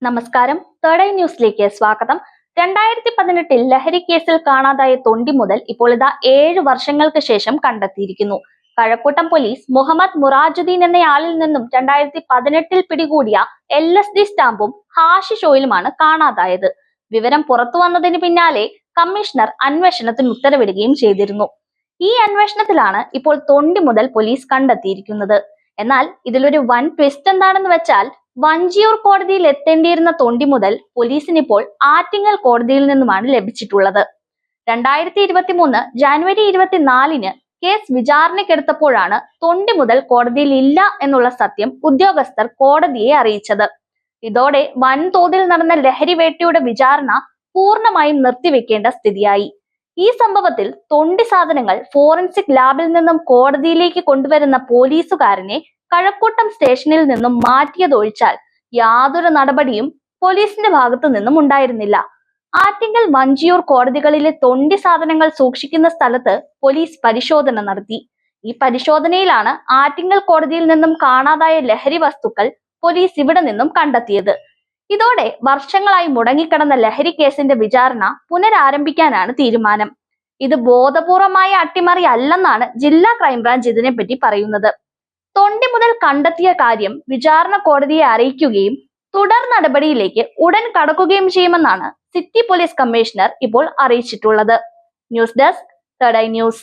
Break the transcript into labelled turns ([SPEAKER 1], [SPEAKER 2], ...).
[SPEAKER 1] നമസ്കാരം. Third eye ന്യൂസിലേക്ക് സ്വാഗതം. 2018 ലഹരി കേസിൽ കാണാതായ തൊണ്ടി മുതൽ ഇപ്പോൾ ഇതാ 7 വർഷങ്ങൾക്ക് ശേഷം കണ്ടെത്തിയിരിക്കുന്നു. കഴക്കൂട്ടം പോലീസ് മുഹമ്മദ് മുറാജുദ്ദീൻ എന്നയാളിൽ നിന്നും 2018 പിടികൂടിയ LSD സ്റ്റാമ്പും ഹാഷിഷ് ഓയിലുമാണ് കാണാതായത്. വിവരം പുറത്തു വന്നതിന് പിന്നാലെ കമ്മീഷണർ അന്വേഷണത്തിന് ഉത്തരവിടുകയും ചെയ്തിരുന്നു. ഈ അന്വേഷണത്തിലാണ് ഇപ്പോൾ തൊണ്ടി മുതൽ പോലീസ് കണ്ടെത്തിയിരിക്കുന്നത്. എന്നാൽ ഇതിലൊരു വൻ ട്വിസ്റ്റ് എന്താണെന്ന് വെച്ചാൽ, വഞ്ചിയൂർ കോടതിയിൽ എത്തേണ്ടിയിരുന്ന തൊണ്ടി മുതൽ പോലീസിനിപ്പോൾ ആറ്റിങ്ങൽ കോടതിയിൽ നിന്നുമാണ് ലഭിച്ചിട്ടുള്ളത്. 2023 ജാനുവരി 24-ന് കേസ് വിചാരണയ്ക്കെടുത്തപ്പോഴാണ് തൊണ്ടി മുതൽ കോടതിയിൽ ഇല്ല എന്നുള്ള സത്യം ഉദ്യോഗസ്ഥർ കോടതിയെ അറിയിച്ചത്. ഇതോടെ വൻതോതിൽ നടന്ന ലഹരി വേട്ടയുടെ വിചാരണ പൂർണ്ണമായും നിർത്തിവെക്കേണ്ട സ്ഥിതിയായി. ഈ സംഭവത്തിൽ തൊണ്ടി സാധനങ്ങൾ ഫോറൻസിക് ലാബിൽ നിന്നും കോടതിയിലേക്ക് കൊണ്ടുവരുന്ന പോലീസുകാരനെ കഴക്കൂട്ടം സ്റ്റേഷനിൽ നിന്നും മാറ്റിയതൊഴിച്ചാൽ യാതൊരു നടപടിയും പോലീസിന്റെ ഭാഗത്തു നിന്നും ഉണ്ടായിരുന്നില്ല. ആറ്റിങ്ങൽ, വഞ്ചിയൂർ കോടതികളിലെ തൊണ്ടി സാധനങ്ങൾ സൂക്ഷിക്കുന്ന സ്ഥലത്ത് പോലീസ് പരിശോധന നടത്തി. ഈ പരിശോധനയിലാണ് ആറ്റിങ്ങൽ കോടതിയിൽ നിന്നും കാണാതായ ലഹരി വസ്തുക്കൾ പോലീസ് ഇവിടെ നിന്നും കണ്ടെത്തിയത്. ഇതോടെ വർഷങ്ങളായി മുടങ്ങിക്കിടന്ന ലഹരി കേസിന്റെ വിചാരണ പുനരാരംഭിക്കാനാണ് തീരുമാനം. ഇത് ബോധപൂർവമായ അട്ടിമറി അല്ലെന്നാണ് ജില്ലാ ക്രൈംബ്രാഞ്ച് ഇതിനെപ്പറ്റി പറയുന്നത്. തൊണ്ടി മുതൽ കണ്ടെത്തിയ കാര്യം വിചാരണ കോടതിയെ അറിയിക്കുകയും തുടർ നടപടിയിലേക്ക് ഉടൻ കടക്കുകയും ചെയ്യുമെന്നാണ് സിറ്റി പോലീസ് കമ്മീഷണർ ഇപ്പോൾ അറിയിച്ചിട്ടുള്ളത്. News desk, third eye news.